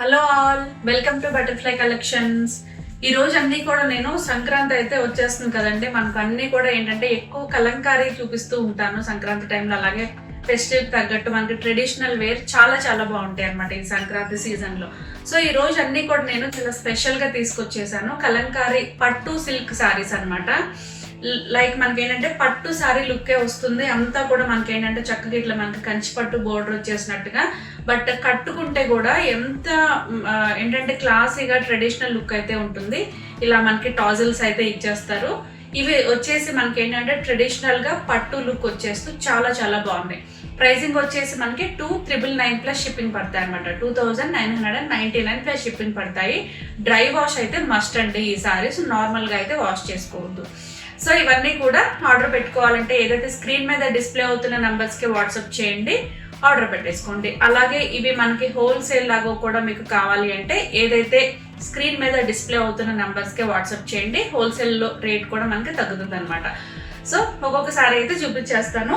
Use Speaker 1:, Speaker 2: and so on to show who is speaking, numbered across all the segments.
Speaker 1: Hello all, welcome to butterfly collections. ఈ రోజు అన్ని కూడా నేను సంక్రాంతి అయితే వచ్చేస్తుంది కదండి. మనకు అన్ని కూడా ఏంటంటే ఎక్కువ కలంకారీ చూపిస్తూ ఉంటాను సంక్రాంతి టైంలో. అలాగే ఫెస్టివ్ తగ్గట్టు మనకి ట్రెడిషనల్ వేర్ చాలా చాలా బాగుంటాయి అనమాట ఈ సంక్రాంతి సీజన్ లో. సో ఈ రోజు అన్ని కూడా నేను చాలా స్పెషల్ గా తీసుకొచ్చేసాను కలంకారీ పట్టు సిల్క్ సారీస్ అనమాట. లైక్ మనకి ఏంటంటే పట్టు సారీ లుక్కే వస్తుంది. అంతా కూడా మనకి ఏంటంటే చక్కగా ఇట్లా మనకి కంచి పట్టు బోర్డర్ వచ్చేసినట్టుగా, బట్ కట్టుకుంటే కూడా ఎంత ఏంటంటే క్లాసీగా ట్రెడిషనల్ లుక్ అయితే ఉంటుంది. ఇలా మనకి టాజిల్స్ అయితే ఇచ్చేస్తారు. ఇవి వచ్చేసి మనకి ఏంటంటే ట్రెడిషనల్ గా పట్టు లుక్ వచ్చేస్తూ చాలా చాలా బాగున్నాయి. ప్రైసింగ్ వచ్చేసి మనకి 2,999 ప్లస్ షిప్పింగ్ పడతాయి అనమాట. 2,999 ప్లస్ షిప్పింగ్ పడతాయి. డ్రై వాష్ అయితే మస్ట్ అండి ఈ సారీస్, నార్మల్ గా అయితే వాష్ చేసుకోవద్దు. సో ఇవన్నీ కూడా ఆర్డర్ పెట్టుకోవాలంటే ఏదైతే స్క్రీన్ మీద డిస్ప్లే అవుతున్న నంబర్స్ కి వాట్సాప్ చేయండి, ఆర్డర్ పెట్టేసుకోండి. అలాగే ఇవి మనకి హోల్సేల్ లాగా కూడా మీకు కావాలి అంటే ఏదైతే స్క్రీన్ మీద డిస్ప్లే అవుతున్న నంబర్స్ కి వాట్సాప్ చేయండి. హోల్సేల్ లో రేట్ కూడా మనకి తగ్గుతుంది అనమాట. సో ఒక్కొక్కసారి అయితే చూపించేస్తాను.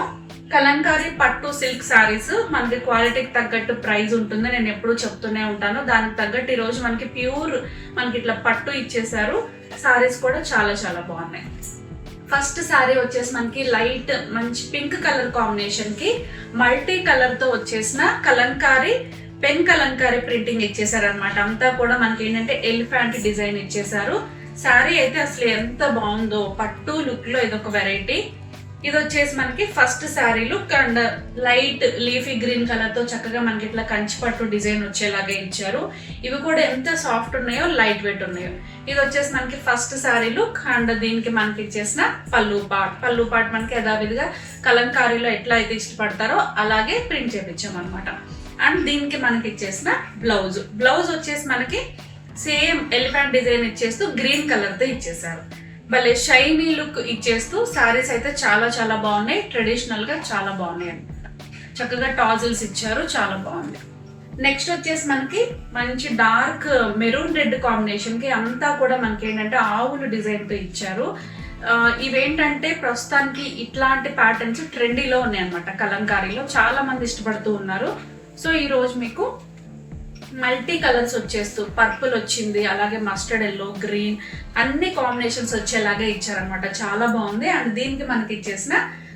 Speaker 1: కలంకారీ పట్టు సిల్క్ సారీస్ మనకి క్వాలిటీకి తగ్గట్టు ప్రైస్ ఉంటుంది, నేను ఎప్పుడూ చెప్తూనే ఉంటాను. దానికి తగ్గట్టు ఈ రోజు మనకి ప్యూర్ మనకి ఇట్లా పట్టు ఇచ్చేసారు. సారీస్ కూడా చాలా చాలా బాగున్నాయి. ఫస్ట్ శారీ వచ్చేసి మనకి లైట్ మంచి పింక్ కలర్ కాంబినేషన్ కి మల్టీ కలర్ తో వచ్చేసిన కలంకారీ పెన్ కలంకారీ ప్రింటింగ్ ఇచ్చేసారు అనమాట. అంతా కూడా మనకి ఏంటంటే ఎలిఫెంట్ డిజైన్ ఇచ్చేసారు. శారీ అయితే అసలు ఎంత బాగుందో, పట్టు లుక్ లో ఇదొక వెరైటీ. ఇది వచ్చేసి మనకి first sari look and light leafy green colour తో చక్కగా మనకి ఇట్లా కంచి పట్టు డిజైన్ వచ్చేలాగా ఇచ్చారు. ఇవి కూడా ఎంత సాఫ్ట్ ఉన్నాయో, లైట్ వెయిట్ ఉన్నాయో. ఇది వచ్చేసి మనకి ఫస్ట్ శారీ లుక్ అండ్ దీనికి మనకి ఇచ్చేసిన పళ్ళు పాట్ మనకి యథావిధిగా కలంకారీలో ఎట్లా అయితే ఇష్టపడతారో అలాగే ప్రింట్ చేపించాం అనమాట. అండ్ దీనికి మనకి ఇచ్చేసిన బ్లౌజ్ వచ్చేసి మనకి సేమ్ ఎలిఫెంట్ డిజైన్ ఇచ్చేస్తూ గ్రీన్ కలర్ తో ఇచ్చేసారు. భలే షైనీ లుక్ ఇచ్చేస్తూ సారీస్ అయితే చాలా చాలా బాగున్నాయి. ట్రెడిషనల్ గా చాలా బాగున్నాయి అనమాట. చక్కగా టాజిల్స్ ఇచ్చారు, చాలా బాగుంది. నెక్స్ట్ వచ్చేసి మనకి మంచి డార్క్ మెరూన్ రెడ్ కాంబినేషన్ కి అంతా కూడా మనకి ఏంటంటే ఆవులు డిజైన్ తో ఇచ్చారు. ఇవేంటంటే ప్రస్తుతానికి ఇట్లాంటి ప్యాటర్న్స్ ట్రెండీలో ఉన్నాయి అనమాట. కలంకారీలో చాలా మంది ఇష్టపడుతూ ఉన్నారు. సో ఈ రోజు మీకు మల్టీ కలర్స్ వచ్చేస్తూ పర్పుల్ వచ్చింది, అలాగే మస్టర్డ్ ఎల్లో, గ్రీన్ అన్ని కాంబినేషన్స్ వచ్చేలాగా ఇచ్చారనమాట. చాలా బాగుంది. అండ్ దీనికి మనకి ఇచ్చేసిన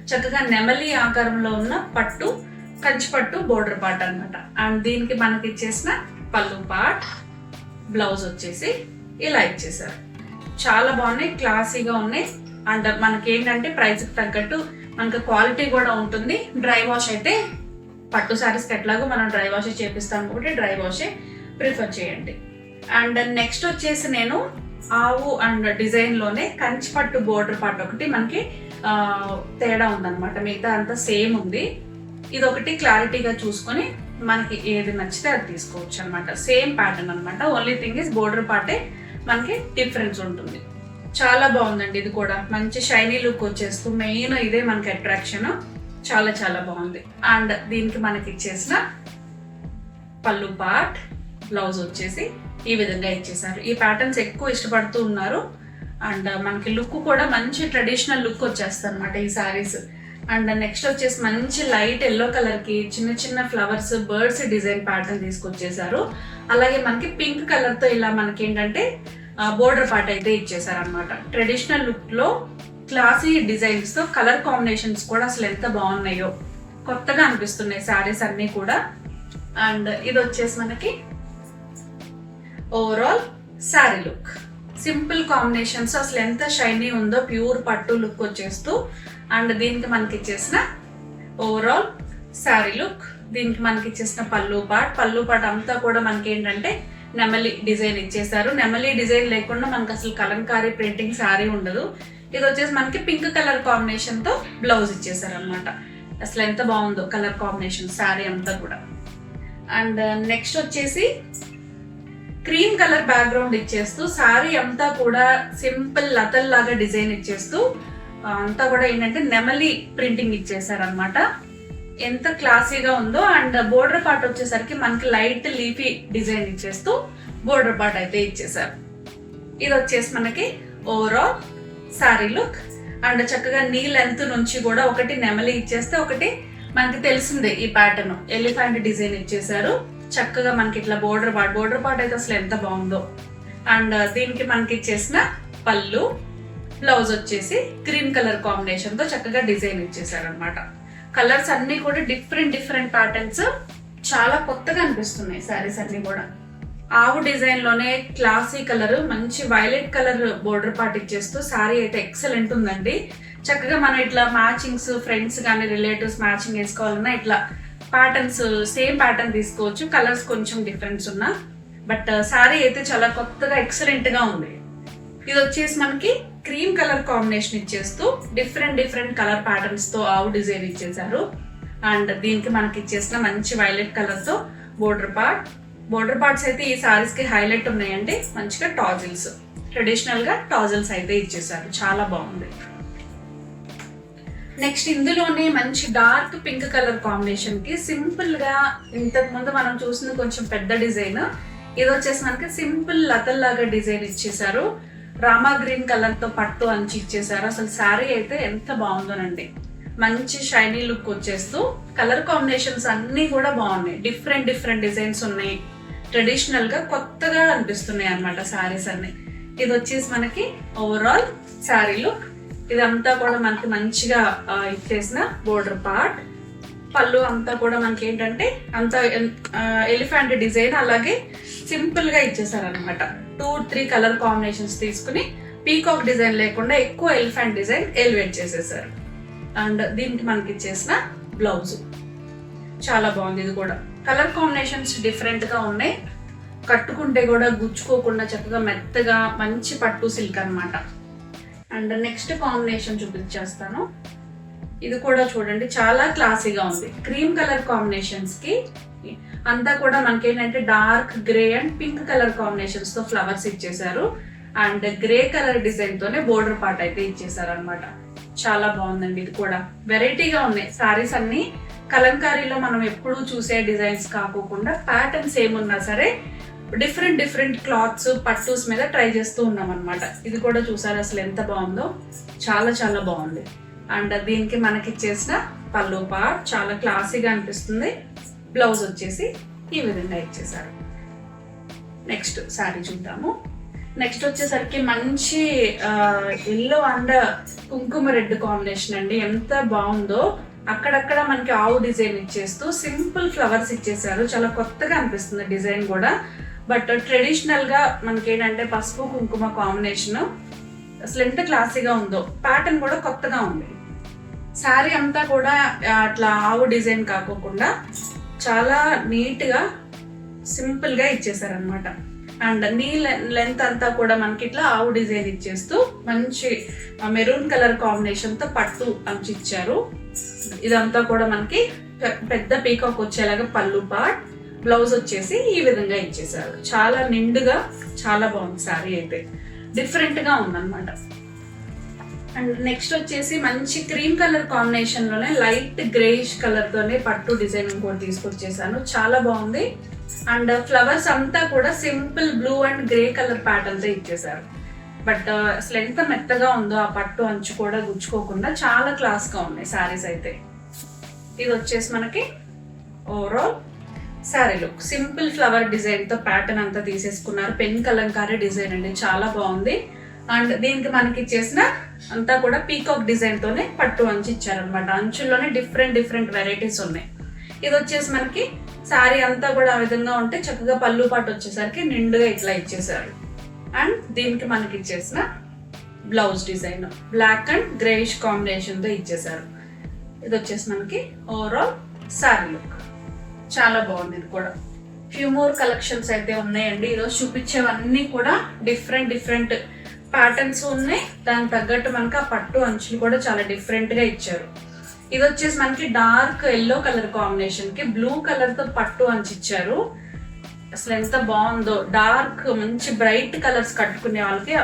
Speaker 1: చక్కగా నెమలి ఆకారంలో ఉన్న పట్టు కంచి పట్టు బోర్డర్ పార్ట్ అనమాట. అండ్ దీనికి మనకి ఇచ్చేసిన పళ్ళు పార్ట్, బ్లౌజ్ వచ్చేసి ఇలా ఇచ్చేసారు. చాలా బాగున్నాయి, క్లాసీగా ఉన్నాయి. అండ్ మనకి ఏంటంటే ప్రైస్కి తగ్గట్టు మనకి క్వాలిటీ కూడా ఉంటుంది. డ్రై వాష్ అయితే పట్టు సారీస్కి ఎట్లాగో మనం డ్రై వాష్ చేపిస్తాం కాబట్టి డ్రై వాషే ప్రిఫర్ చేయండి. అండ్ నెక్స్ట్ వచ్చేసి నేను ఆవు అండ్ డిజైన్ లోనే కంచి పట్టు బోర్డర్ పార్ట్ ఒకటి మనకి తేడా ఉందన్నమాట. మిగతా అంతా సేమ్ ఉంది. ఇది ఒకటి క్లారిటీగా చూసుకొని మనకి ఏది నచ్చితే అది తీసుకోవచ్చు అనమాట. సేమ్ ప్యాటర్న్ అనమాట. ఓన్లీ థింగ్ ఇస్ బోర్డర్ పార్టే మనకి డిఫరెన్స్ ఉంటుంది. చాలా బాగుందండి. ఇది కూడా మంచి షైనీ లుక్ వచ్చేస్తూ మెయిన్ ఇదే మనకి అట్రాక్షన్. చాలా చాలా బాగుంది. అండ్ దీనికి మనకి ఇచ్చేసిన పళ్ళు పార్ట్, బ్లౌజ్ వచ్చేసి ఈ విధంగా ఇచ్చేసారు. ఈ ప్యాటర్న్స్ ఎక్కువ ఇష్టపడుతూ ఉన్నారు. అండ్ మనకి లుక్ కూడా మంచి ట్రెడిషనల్ లుక్ వచ్చేస్తుంది అనమాట ఈ సారీస్. అండ్ నెక్స్ట్ వచ్చేసి మంచి లైట్ ఎల్లో కలర్ కి చిన్న చిన్న ఫ్లవర్స్, బర్డ్స్ డిజైన్ ప్యాటర్న్ తీసుకొచ్చేసారు. అలాగే మనకి పింక్ కలర్ తో ఇలా మనకి ఏంటంటే బోర్డర్ పార్ట్ అయితే ఇచ్చేసారు అనమాట. ట్రెడిషనల్ లుక్ లో క్లాసీ డిజైన్స్ తో కలర్ కాంబినేషన్స్ కూడా అసలు ఎంత బాగున్నాయో, కొత్తగా అనిపిస్తున్నాయి శారీస్ అన్ని కూడా. అండ్ ఇది వచ్చేసి మనకి overall sari look. Simple combinations అసలు ఎంత షైనీ ఉందో, ప్యూర్ పట్టు లుక్ వచ్చేస్తూ. అండ్ దీనికి మనకి ఇచ్చేసిన ఓవరాల్ శారీ లుక్. దీనికి మనకి ఇచ్చేసిన పళ్ళు పాట్ అంతా కూడా మనకి ఏంటంటే నెమలి డిజైన్ ఇచ్చేసారు. నెమలి డిజైన్ లేకుండా మనకి అసలు కలంకారీ ప్రింటింగ్ శారీ ఉండదు. ఇది వచ్చేసి మనకి పింక్ కలర్ కాంబినేషన్ తో బ్లౌజ్ ఇచ్చేసారు అనమాట. అసలు ఎంత బాగుందో కలర్ కాంబినేషన్ శారీ అంతా కూడా. అండ్ నెక్స్ట్ వచ్చేసి క్రీమ్ కలర్ బ్యాక్గ్రౌండ్ ఇచ్చేస్తూ శారీ అంతా కూడా సింపుల్ లతల్ లాగా డిజైన్ ఇచ్చేస్తూ అంతా కూడా ఏంటంటే నెమలి ప్రింటింగ్ ఇచ్చేసారు అనమాట. ఎంత క్లాసీగా ఉందో. అండ్ బోర్డర్ పార్ట్ వచ్చేసరికి మనకి లైట్ లీఫీ డిజైన్ ఇచ్చేస్తూ బోర్డర్ పార్ట్ అయితే ఇచ్చేసారు. ఇది వచ్చేసి మనకి ఓవరాల్ శారీ లుక్. అండ్ చక్కగా నీ లెంత్ నుంచి కూడా ఒకటి నెమలి ఇచ్చేస్తే, ఒకటి మనకి తెలిసిందే ఈ ప్యాటర్న్ ఎలిఫెంట్ డిజైన్ ఇచ్చేసారు. చక్కగా మనకి ఇట్లా బోర్డర్ పార్ట్ అయితే అసలు ఎంత బాగుందో. అండ్ దీనికి మనకి ఇచ్చేసిన పళ్ళు, బ్లౌజ్ వచ్చేసి గ్రీన్ కలర్ కాంబినేషన్ తో చక్కగా డిజైన్ ఇచ్చేసారు అనమాట. కలర్స్ అన్ని కూడా డిఫరెంట్ ప్యాటర్న్స్, చాలా కొత్తగా అనిపిస్తున్నాయి శారీస్ అన్ని కూడా. ఆవు డిజైన్ లోనే క్లాసీ కలర్, మంచి వైలెట్ కలర్ బోర్డర్ పార్ట్ ఇచ్చేస్తూ శారీ అయితే ఎక్సలెంట్ ఉందండి. చక్కగా మనం ఇట్లా మ్యాచింగ్స్, ఫ్రెండ్స్ కానీ రిలేటివ్స్ మ్యాచింగ్ వేసుకోవాలన్నా ఇట్లా ప్యాటర్న్స్ సేమ్ ప్యాటర్న్ తీసుకోవచ్చు, కలర్స్ కొంచెం డిఫరెన్స్ ఉన్నా. బట్ శారీ అయితే చాలా కొత్తగా ఎక్సలెంట్ గా ఉంది. ఇది వచ్చేసి మనకి క్రీమ్ కలర్ కాంబినేషన్ ఇచ్చేస్తూ డిఫరెంట్ కలర్ ప్యాటర్న్స్ తో ఆవు డిజైన్ ఇచ్చేసారు. అండ్ దీనికి మనకి ఇచ్చేసిన మంచి వైలెట్ కలర్ తో బోర్డర్ పార్ట్స్ అయితే ఈ సారీస్ కి హైలైట్ ఉన్నాయండి. మంచిగా టాజిల్స్, ట్రెడిషనల్ గా టాజిల్స్ అయితే ఇచ్చేసారు, చాలా బాగుంది. నెక్స్ట్ ఇందులోనే మంచి డార్క్ పింక్ కలర్ కాంబినేషన్ కి సింపుల్ గా, ఇంతకు ముందు మనం చూసింది కొంచెం పెద్ద డిజైన్, ఇది వచ్చేసి మనకి సింపుల్ లతల్లాగా డిజైన్ ఇచ్చేసారు. రామా గ్రీన్ కలర్ తో పట్టు అంచి ఇచ్చేసారు. అసలు శారీ అయితే ఎంత బాగుందోనండి, మంచి షైనీ లుక్ వచ్చేస్తూ కలర్ కాంబినేషన్స్ అన్ని కూడా బాగున్నాయి. డిఫరెంట్ డిజైన్స్ ఉన్నాయి, ట్రెడిషనల్ గా కొత్తగా అనిపిస్తున్నాయి అన్నమాట శారీస్ అన్ని. ఇది వచ్చేసి మనకి ఓవరాల్ శారీ లుక్. ఇదంతా కూడా మనకి మంచిగా ఇచ్చేసిన బోర్డర్ పార్ట్. పళ్ళు అంతా కూడా మనకి ఏంటంటే అంత ఎలిఫెంట్ డిజైన్, అలాగే సింపుల్ గా ఇచ్చేసారు అనమాట. 2-3 కలర్ కాంబినేషన్స్ తీసుకుని పీకాక్ డిజైన్ లేకుండా ఎక్కువ ఎలిఫెంట్ డిజైన్ ఎలివేట్ చేసేసారు. అండ్ దీనికి మనకి ఇచ్చేసిన బ్లౌజ్ చాలా బాగుంది. ఇది కూడా కలర్ కాంబినేషన్స్ డిఫరెంట్ గా ఉన్నాయి, కట్టుకుంటే కూడా గుచ్చుకోకుండా చక్కగా మెత్తగా మంచి పట్టు సిల్క్ అనమాట. అండ్ నెక్స్ట్ కాంబినేషన్ చూపించేస్తాను. ఇది కూడా చూడండి, చాలా క్లాసీగా ఉంది. క్రీమ్ కలర్ కాంబినేషన్స్ కి అంతా కూడా మనకి ఏంటంటే dark grey and pink colour combinations తో ఫ్లవర్స్ ఇచ్చేసారు. అండ్ గ్రే కలర్ డిజైన్ తోనే బోర్డర్ పార్ట్ అయితే ఇచ్చేసారు అనమాట. చాలా బాగుందండి. ఇది కూడా వెరైటీగా ఉన్నాయి సారీస్ అన్ని. కలంకారీలో మనం ఎప్పుడు చూసే డిజైన్స్ కాకోకుండా ప్యాటర్న్స్ ఏమున్నా సరే డిఫరెంట్ క్లాత్స్, పట్టూస్ మీద ట్రై చేస్తూ ఉన్నాం అనమాట. ఇది కూడా చూసారు అసలు ఎంత బాగుందో, చాలా బాగుంది. అండ్ దీనికి మనకి ఇచ్చేసిన పళ్ళు పార్ట్ చాలా క్లాసీగా అనిపిస్తుంది. బ్లౌజ్ వచ్చేసి ఈ విధంగా ఇచ్చేసారు. నెక్స్ట్ శారీ చూద్దాము. నెక్స్ట్ వచ్చేసరికి మంచి ఎల్లో అండ్ కుంకుమ రెడ్ కాంబినేషన్ అండి. ఎంత బాగుందో, అక్కడక్కడ మనకి ఆవు డిజైన్ ఇచ్చేస్తూ సింపుల్ ఫ్లవర్స్ ఇచ్చేసారు. చాలా కొత్తగా అనిపిస్తుంది డిజైన్ కూడా. బట్ ట్రెడిషనల్ గా మనకి ఏంటంటే పసుపు కుంకుమ కాంబినేషన్ అసలు ఎంత క్లాసీగా ఉందో. ప్యాటర్న్ కూడా కొత్తగా ఉంది. శారీ అంతా కూడా అట్లా ఆవు డిజైన్ కాకోకుండా చాలా నీట్ గా సింపుల్ గా ఇచ్చేసారనమాట. అండ్ నీ లెంత్ అంతా కూడా మనకి ఇట్లా ఆవు డిజైన్ ఇచ్చేస్తూ మంచి మెరూన్ కలర్ కాంబినేషన్ తో పట్టు అంచి ఇచ్చారు. ఇదంతా కూడా మనకి పెద్ద పీకాక్ వచ్చేలాగా పళ్ళు పార్ట్, బ్లౌజ్ వచ్చేసి ఈ విధంగా ఇచ్చేసారు. చాలా నిండుగా చాలా బాగుంది శారీ అయితే, డిఫరెంట్ గా ఉందన్నమాట. అండ్ నెక్స్ట్ వచ్చేసి మంచి క్రీమ్ కలర్ కాంబినేషన్ లోనే లైట్ గ్రేయిష్ కలర్ తోనే పట్టు డిజైన్ ఇంకోటి తీసుకొచ్చేసాను. చాలా బాగుంది. అండ్ ఫ్లవర్స్ అంతా కూడా simple blue and grey colour pattern తో ఇచ్చేసారు. బట్ అసలు ఎంత మెత్తగా ఉందో ఆ పట్టు అంచు కూడా గుచ్చుకోకుండా చాలా క్లాస్ గా ఉన్నాయి శారీస్ అయితే. ఇది వచ్చేసి మనకి overall sari look. Simple flower design తో ప్యాటర్న్ అంతా తీసేసుకున్నారు. పెన్ కలంకారీ డిజైన్ అండి, చాలా బాగుంది. అండ్ దీనికి మనకి ఇచ్చేసిన అంతా కూడా పీకాక్ డిజైన్ తోనే పట్టు అంచు ఇచ్చారనమాట. అంచుల్లోనే డిఫరెంట్ వెరైటీస్ ఉన్నాయి. ఇది వచ్చేసి మనకి శారీ అంతా కూడా ఆ విధంగా ఉంటే చక్కగా పళ్ళు పాటు వచ్చేసరికి నిండుగా ఇట్లా ఇచ్చేసారు. అండ్ దీనికి మనకి ఇచ్చేసిన blouse design black and grayish combination తో ఇచ్చేసారు. ఇది వచ్చేసి మనకి ఓవరాల్ శారీ లుక్. చాలా బాగుంది. ఇది కూడా ఫ్యూ మోర్ కలెక్షన్స్ అయితే ఉన్నాయండి. ఈరోజు చూపించేవన్నీ కూడా డిఫరెంట్ ప్యాటర్న్స్ ఉన్నాయి. దానికి తగ్గట్టు మనకి ఆ పట్టు అంచులు కూడా చాలా డిఫరెంట్ గా ఇచ్చారు. ఇది వచ్చేసి మనకి డార్క్ ఎల్లో కలర్ కాంబినేషన్ కి బ్లూ కలర్ తో పట్టు అంచు ఇచ్చారు. అసలు ఎంత బాగుందో. డార్క్ మంచి బ్రైట్ కలర్స్ కట్టుకునే వాళ్ళకి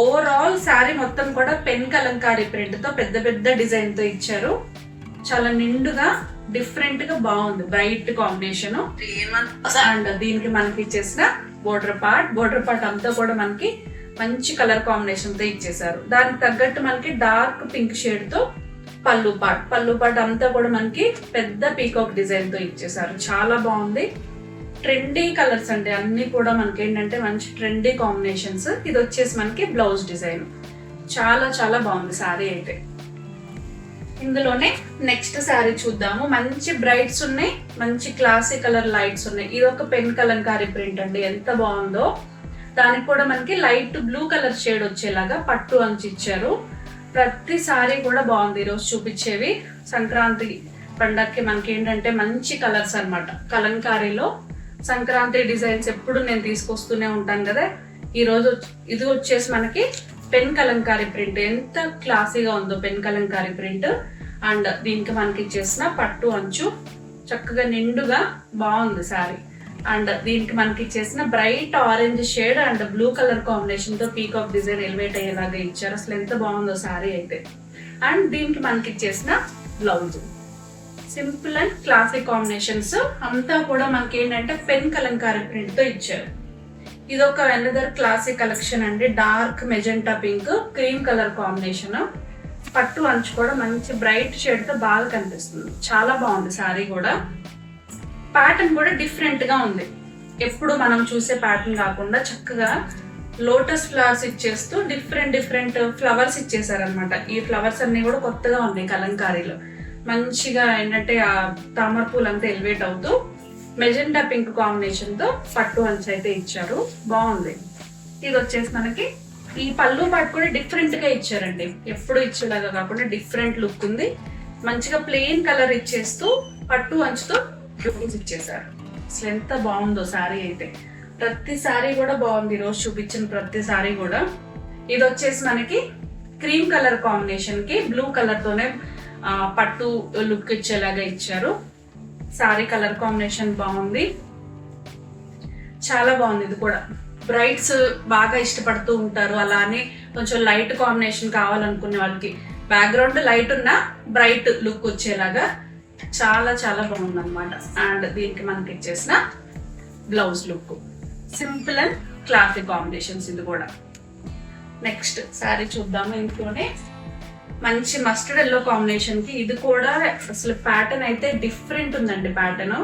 Speaker 1: ఓవరాల్ శారీ మొత్తం కూడా పెన్ కలంకారీ ప్రింట్ తో పెద్ద డిజైన్ తో ఇచ్చారు. చాలా నిండుగా డిఫరెంట్ గా బాగుంది, బ్రైట్ కాంబినేషన్. అండ్ దీనికి మనకి ఇచ్చేసిన బోర్డర్ పార్ట్ అంతా కూడా మనకి మంచి కలర్ కాంబినేషన్ తో ఇచ్చేసారు. దానికి తగ్గట్టు మనకి డార్క్ పింక్ షేడ్ తో పళ్ళు పార్ట్ అంతా కూడా మనకి పెద్ద పీకాక్ డిజైన్ తో ఇచ్చేసారు. చాలా బాగుంది. ట్రెండీ కలర్స్ అండి, అన్ని కూడా మనకి ఏంటంటే మంచి ట్రెండీ కాంబినేషన్స్. ఇది వచ్చేసి మనకి బ్లౌజ్ డిజైన్ చాలా చాలా బాగుంది శారీ అయితే. ఇందులోనే నెక్స్ట్ శారీ చూద్దాము. మంచి బ్రైట్స్ ఉన్నాయి, మంచి క్లాసీ కలర్ లైట్స్ ఉన్నాయి. ఇది ఒక పెన్ కలంకారీ ప్రింట్ అండి, ఎంత బాగుందో. దానికి కూడా మనకి లైట్ బ్లూ కలర్ షేడ్ వచ్చేలాగా పట్టు అంచు ఇచ్చారు. ప్రతి సారీ కూడా బాగుంది. ఈరోజు చూపించేవి సంక్రాంతి పండగకి మనకి ఏంటంటే మంచి కలర్స్ అన్నమాట. కలంకారీలో సంక్రాంతి డిజైన్స్ ఎప్పుడు నేను తీసుకొస్తూనే ఉంటాను కదా. ఈరోజు ఇది వచ్చేసి మనకి పెన్ కలంకారీ ప్రింట్, ఎంత క్లాసీగా ఉందో పెన్ కలంకారీ ప్రింట్. అండ్ దీనికి మనకి చేసిన పట్టు అంచు చక్కగా నిండుగా బాగుంది శారీ. అండ్ దీనికి మనకి చేసిన bright orange shade and blue colour combination తో పీకాక్ డిజైన్ ఎలివేట్ అయ్యేలాగా ఇచ్చారు. అసలు ఎంత బాగుందో శారీ అయితే. అండ్ దీనికి మనకి చేసిన blouse simple and classic combinations అంతా కూడా మనకి ఏంటంటే పెన్ కలంకారీ ప్రింట్ తో ఇచ్చారు. ఇది ఒక అనదర్ క్లాసిక్ కలెక్షన్ అండి. Dark magenta pink cream colour combination. పట్టు అంచు కూడా మంచి బ్రైట్ షేడ్ తో బాగా కనిపిస్తుంది. చాలా బాగుంది శారీ కూడా. ప్యాటర్న్ కూడా డిఫరెంట్ గా ఉంది, ఎప్పుడు మనం చూసే ప్యాటర్న్ కాకుండా చక్కగా లోటస్ ఫ్లవర్స్ ఇచ్చేస్తూ డిఫరెంట్ ఫ్లవర్స్ ఇచ్చేసారనమాట. ఈ ఫ్లవర్స్ అన్ని కూడా కొత్తగా ఉన్నాయి కలంకారీలో. మంచిగా ఏంటంటే ఆ తామర పూలు అంతా ఎలివేట్ అవుతూ మెజెంటా పింక్ కాంబినేషన్ తో పట్టు అంచు అయితే ఇచ్చారు. బాగుంది. ఇది వచ్చేసి మనకి ఈ పళ్ళు పాటు కూడా డిఫరెంట్ గా ఇచ్చారండి, ఎప్పుడు ఇచ్చేలాగా కాకుండా డిఫరెంట్ లుక్ ఉంది. మంచిగా ప్లెయిన్ కలర్ ఇచ్చేస్తూ పట్టు అంచుతో బ్లౌజ్ ఇచ్చేసారు. అసలు ఎంత బాగుందో శారీ అయితే. ప్రతి శారీ కూడా బాగుంది, ఈరోజు చూపించిన ప్రతి శారీ కూడా. ఇది వచ్చేసి మనకి క్రీమ్ కలర్ కాంబినేషన్ కి బ్లూ కలర్ తోనే పట్టు లుక్ ఇచ్చేలాగా ఇచ్చారు. శారీ కలర్ కాంబినేషన్ బాగుంది, చాలా బాగుంది. ఇది కూడా బ్రైట్స్ బాగా ఇష్టపడుతూ ఉంటారు, అలానే కొంచెం లైట్ కాంబినేషన్ కావాలనుకునే వాళ్ళకి బ్యాక్గ్రౌండ్ లైట్ ఉన్న బ్రైట్ లుక్ వచ్చేలాగా చాలా చాలా బాగుంది అనమాట. అండ్ దీనికి మనకి ఇచ్చేసిన blouse look simple and classic combinations. ఇది కూడా నెక్స్ట్ శారీ చూద్దాము. ఇంట్లోనే మంచి మస్టర్డ్ ఎల్లో కాంబినేషన్ కి ఇది కూడా అసలు ప్యాటర్న్ అయితే డిఫరెంట్ ఉందండి ప్యాటర్న్.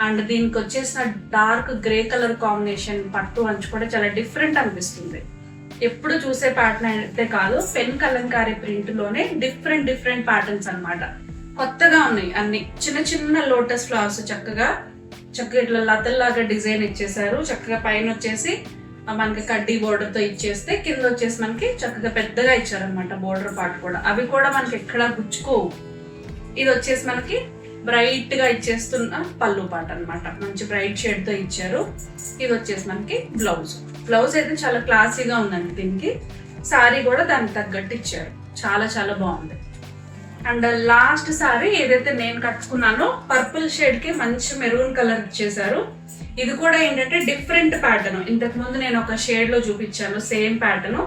Speaker 1: అండ్ దీనికి వచ్చేసిన డార్క్ గ్రే కలర్ కాంబినేషన్ పట్టు అంచు కూడా చాలా డిఫరెంట్ అనిపిస్తుంది. ఎప్పుడు చూసే ప్యాటర్న్ అయితే కాదు, పెన్ కలంకారీ ప్రింట్ లోనే డిఫరెంట్ ప్యాటర్న్స్ అన్నమాట. కొత్తగా ఉన్నాయి అన్ని. చిన్న చిన్న లోటస్ ఫ్లవర్స్ చక్కగా ఇట్లా లతల్లాగా డిజైన్ ఇచ్చేసారు. చక్కగా పైన వచ్చేసి మనకి కడ్డీ బోర్డర్ తో ఇచ్చేస్తే కింద వచ్చేసి మనకి చక్కగా పెద్దగా ఇచ్చారనమాట బోర్డర్ పార్ట్ కూడా. అవి కూడా మనకి ఎక్కడా గుచ్చుకోవు. ఇది వచ్చేసి మనకి బ్రైట్ గా ఇచ్చేస్తున్న పళ్ళు పార్ట్ అనమాట, మంచి బ్రైట్ షేడ్ తో ఇచ్చారు. ఇది వచ్చేసి మనకి బ్లౌజ్ అయితే చాలా క్లాసీగా ఉందండి. దీనికి శారీ కూడా దానికి తగ్గట్టు ఇచ్చారు. చాలా చాలా బాగుంది. అండ్ లాస్ట్ సారీ ఏదైతే నేను కట్టుకున్నానో పర్పుల్ షేడ్ కి మంచి మెరూన్ కలర్ ఇచ్చేసారు. ఇది కూడా ఏంటంటే డిఫరెంట్ ప్యాటర్న్. ఇంతకు ముందు నేను ఒక షేడ్ లో చూపించాను సేమ్ ప్యాటర్న్.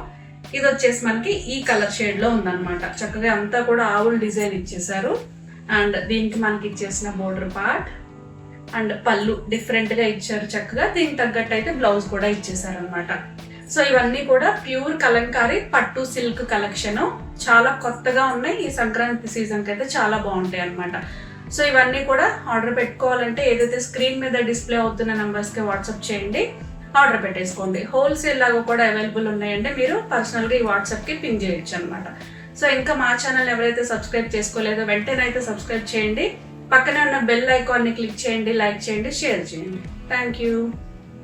Speaker 1: ఇది వచ్చేసి మనకి ఈ కలర్ షేడ్ లో ఉందన్నమాట. చక్కగా అంతా కూడా ఆవుల్ డిజైన్ ఇచ్చేసారు. అండ్ దీనికి మనకి ఇచ్చేసిన బోర్డర్ పార్ట్ అండ్ పళ్ళు డిఫరెంట్ గా ఇచ్చారు చక్కగా. దీనికి తగ్గట్టు అయితే బ్లౌజ్ కూడా ఇచ్చేసారు అనమాట. సో ఇవన్నీ కూడా ప్యూర్ కలంకారీ పట్టు సిల్క్ కలెక్షన్. చాలా కొత్తగా ఉన్నాయి. ఈ సంక్రాంతి సీజన్ కి అయితే చాలా బాగుంటాయి అనమాట. సో ఇవన్నీ కూడా ఆర్డర్ పెట్టుకోవాలంటే ఏదైతే స్క్రీన్ మీద డిస్ప్లే అవుతున్న నంబర్స్ కి వాట్సాప్ చేయండి, ఆర్డర్ పెట్టేసుకోండి. హోల్సేల్ లాగా కూడా అవైలబుల్ ఉన్నాయంటే మీరు పర్సనల్ గా ఈ వాట్సాప్ కి పింగ్ చేయొచ్చు అనమాట. సో ఇంకా మా ఛానల్ ఎవరైతే సబ్స్క్రైబ్ చేసుకోలేదో వెంటనే అయితే సబ్స్క్రైబ్ చేయండి. పక్కనే ఉన్న బెల్ ఐకాన్ ని క్లిక్ చేయండి, లైక్ చేయండి, షేర్ చేయండి. Thank you.